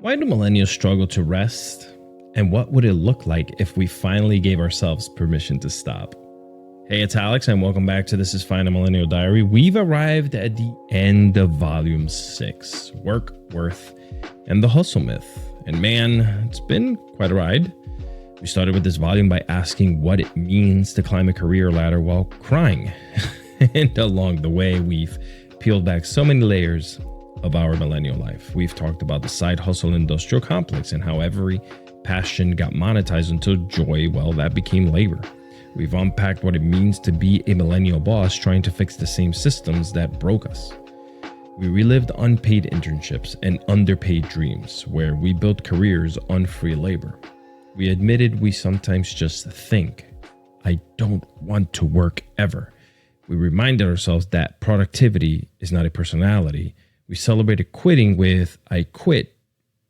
Why do millennials struggle to rest? And what would it look like if we finally gave ourselves permission to stop? Hey, it's Alex, and welcome back to This is Fine, a Millennial Diary. We've arrived at the end of Volume 6, Work, Worth, and the Hustle Myth. And man, it's been quite a ride. We started with this volume by asking what it means to climb a career ladder while crying. And along the way, we've peeled back so many layers of our millennial life. We've talked about the side hustle industrial complex and how every passion got monetized until joy, well, that became labor. We've unpacked what it means to be a millennial boss trying to fix the same systems that broke us. We relived unpaid internships and underpaid dreams where we built careers on free labor. We admitted we sometimes just think, I don't want to work ever. We reminded ourselves that productivity is not a personality. We celebrated quitting with, I quit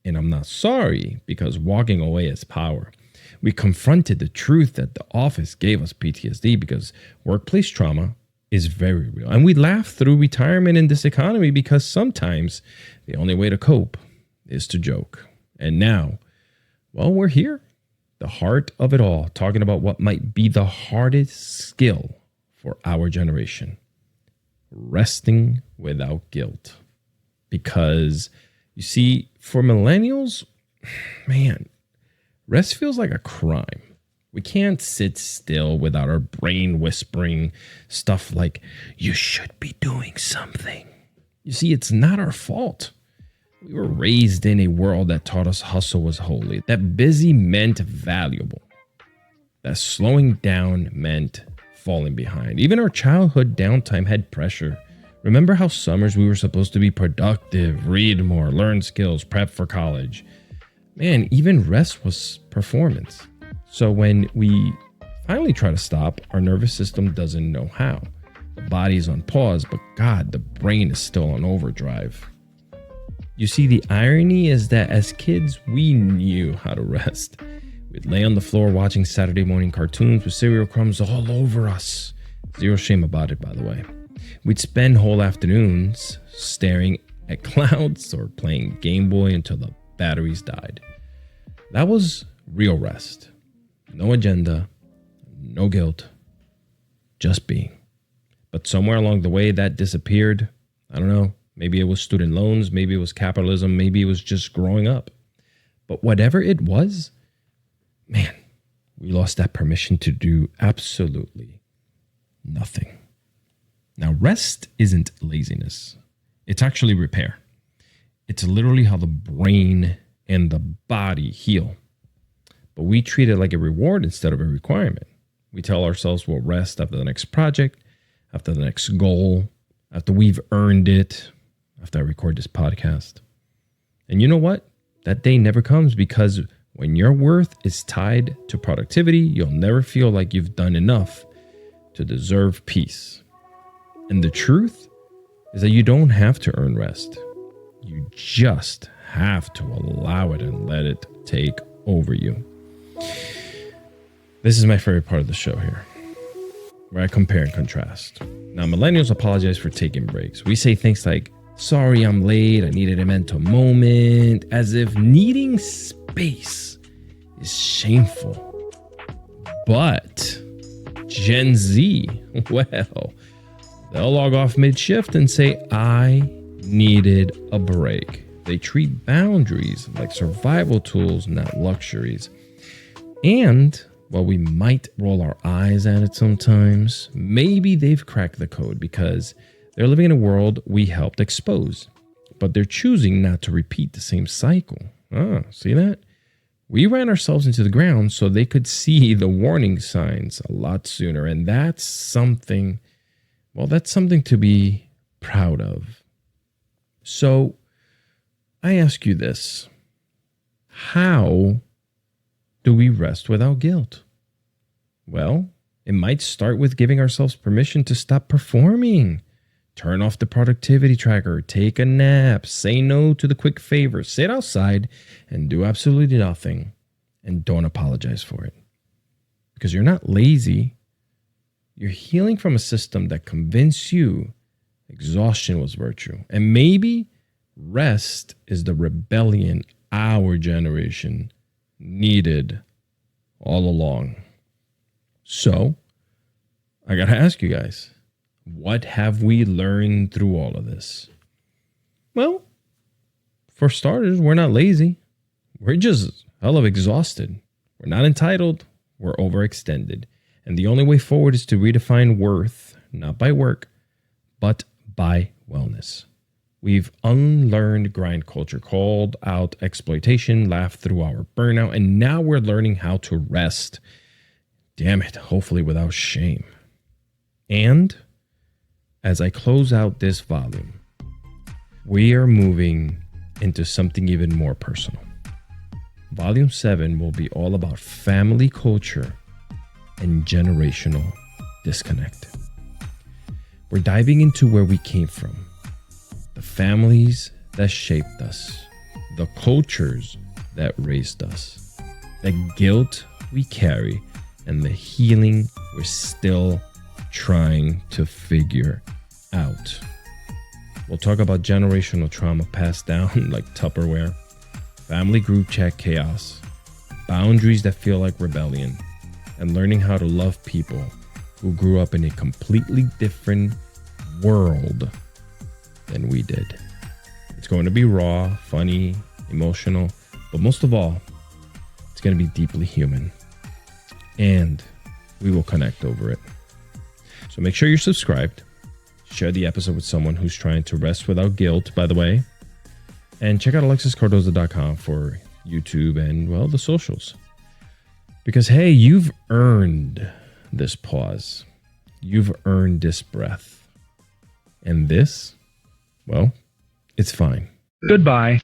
and I'm not sorry, because walking away is power. We confronted the truth that the office gave us PTSD because workplace trauma is very real. And we laughed through retirement in this economy because sometimes the only way to cope is to joke. And now, well, we're here, the heart of it all, talking about what might be the hardest skill for our generation: resting without guilt. Because you see, for millennials, man, rest feels like a crime. We can't sit still without our brain whispering stuff like, you should be doing something. You see, it's not our fault. We were raised in a world that taught us hustle was holy, that busy meant valuable, that slowing down meant falling behind. Even our childhood downtime had pressure. Remember how summers we were supposed to be productive, read more, learn skills, prep for college. Man, even rest was performance. So when we finally try to stop, our nervous system doesn't know how. The body's on pause, but God, the brain is still on overdrive. You see, the irony is that as kids, we knew how to rest. We'd lay on the floor watching Saturday morning cartoons with cereal crumbs all over us. Zero shame about it, by the way. We'd spend whole afternoons staring at clouds or playing Game Boy until the batteries died. That was real rest. No agenda, no guilt, just being. But somewhere along the way that disappeared. I don't know. Maybe it was student loans. Maybe it was capitalism. Maybe it was just growing up. But whatever it was, man, we lost that permission to do absolutely nothing. Now, rest isn't laziness. It's actually repair. It's literally how the brain and the body heal. But we treat it like a reward instead of a requirement. We tell ourselves we'll rest after the next project, after the next goal, after we've earned it, after I record this podcast. And you know what? That day never comes, because when your worth is tied to productivity, you'll never feel like you've done enough to deserve peace. And the truth is that you don't have to earn rest. You just have to allow it and let it take over you. This is my favorite part of the show here, where I compare and contrast. Now, millennials apologize for taking breaks. We say things like, sorry, I'm late. I needed a mental moment, as if needing space is shameful. But Gen Z, well, they'll log off mid-shift and say, I needed a break. They treat boundaries like survival tools, not luxuries. And while we might roll our eyes at it sometimes, maybe they've cracked the code because they're living in a world we helped expose. But they're choosing not to repeat the same cycle. See that? We ran ourselves into the ground so they could see the warning signs a lot sooner. And that's something... well, that's something to be proud of. So I ask you this: how do we rest without guilt? Well, it might start with giving ourselves permission to stop performing. Turn off the productivity tracker, take a nap, say no to the quick favors, sit outside and do absolutely nothing, and don't apologize for it. Because you're not lazy. You're healing from a system that convinced you exhaustion was virtue. And maybe rest is the rebellion our generation needed all along. So, I got to ask you guys, what have we learned through all of this? Well, for starters, we're not lazy. We're just hell of exhausted. We're not entitled. We're overextended. And the only way forward is to redefine worth, not by work, but by wellness. We've unlearned grind culture, called out exploitation, laughed through our burnout, and now we're learning how to rest. Damn it, hopefully without shame. And as I close out this volume, we are moving into something even more personal. Volume 7 will be all about family culture and generational disconnect. We're diving into where we came from, the families that shaped us, the cultures that raised us, the guilt we carry, and the healing we're still trying to figure out. We'll talk about generational trauma passed down like Tupperware, family group chat chaos, boundaries that feel like rebellion, and learning how to love people who grew up in a completely different world than we did. It's going to be raw, funny, emotional, but most of all, it's going to be deeply human. And we will connect over it. So make sure you're subscribed. Share the episode with someone who's trying to rest without guilt, by the way. And check out alexiscardoza.com for YouTube and, well, the socials. Because, hey, you've earned this pause. You've earned this breath. And this, well, it's fine. Goodbye.